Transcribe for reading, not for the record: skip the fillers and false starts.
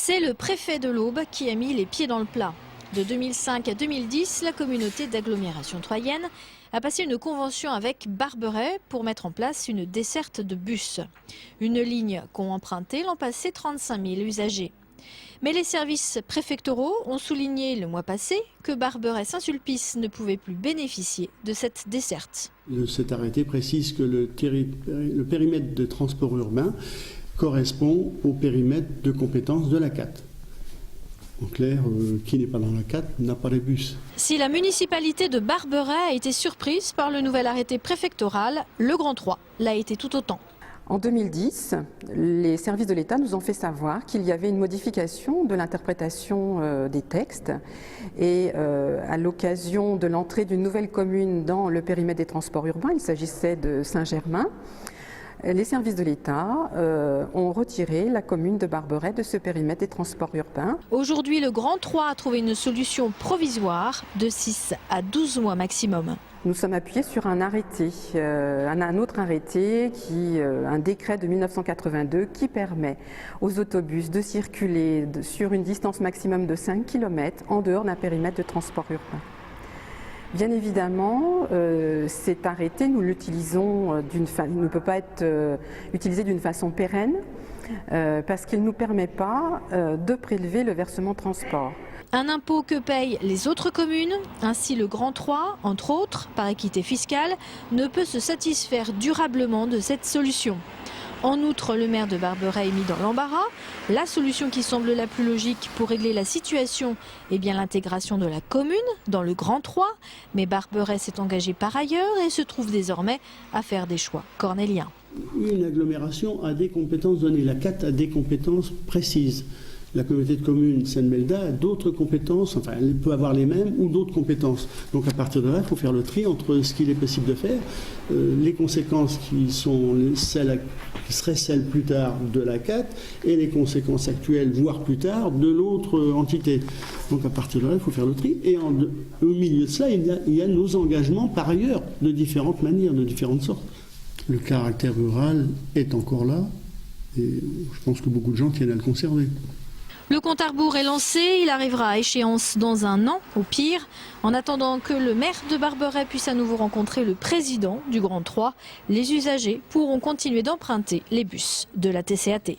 C'est le préfet de l'Aube qui a mis les pieds dans le plat. De 2005 à 2010, la communauté d'agglomération troyenne a passé une convention avec Barberet pour mettre en place une desserte de bus. Une ligne qu'ont emprunté l'an passé 35 000 usagers. Mais les services préfectoraux ont souligné le mois passé que Barberet-Saint-Sulpice ne pouvait plus bénéficier de cette desserte. Cet arrêté précise que le périmètre de transport urbain correspond au périmètre de compétence de la CAT. En clair, qui n'est pas dans la CAT n'a pas les bus. Si la municipalité de Barberet a été surprise par le nouvel arrêté préfectoral, le Grand 3 l'a été tout autant. En 2010, les services de l'État nous ont fait savoir qu'il y avait une modification de l'interprétation des textes et à l'occasion de l'entrée d'une nouvelle commune dans le périmètre des transports urbains, il s'agissait de Saint-Germain, les services de l'État ont retiré la commune de Barberet de ce périmètre des transports urbains. Aujourd'hui, le Grand 3 a trouvé une solution provisoire de 6 à 12 mois maximum. Nous sommes appuyés sur un arrêté, un autre arrêté, un décret de 1982 qui permet aux autobus de circuler sur une distance maximum de 5 km en dehors d'un périmètre de transport urbain. Bien évidemment, cet arrêté, nous l'utilisons ne peut pas être utilisé d'une façon pérenne parce qu'il ne nous permet pas de prélever le versement transport. Un impôt que payent les autres communes, ainsi le Grand 3, entre autres, par équité fiscale, ne peut se satisfaire durablement de cette solution. En outre, le maire de Barberet est mis dans l'embarras. La solution qui semble la plus logique pour régler la situation est bien l'intégration de la commune dans le Grand 3. Mais Barberet s'est engagé par ailleurs et se trouve désormais à faire des choix cornéliens. Une agglomération a des compétences données. La CAT a des compétences précises. La communauté de communes Seine-Melda a d'autres compétences, enfin elle peut avoir les mêmes ou d'autres compétences. Donc à partir de là, il faut faire le tri entre ce qu'il est possible de faire, les conséquences qui seraient celles plus tard de la CAT et les conséquences actuelles, voire plus tard, de l'autre entité. Donc à partir de là, il faut faire le tri. Et au milieu de cela, il y a nos engagements par ailleurs, de différentes manières, de différentes sortes. Le caractère rural est encore là et je pense que beaucoup de gens tiennent à le conserver. Le compte à rebours est lancé, il arrivera à échéance dans un an, au pire. En attendant que le maire de Barberet puisse à nouveau rencontrer le président du Grand 3, les usagers pourront continuer d'emprunter les bus de la TCAT.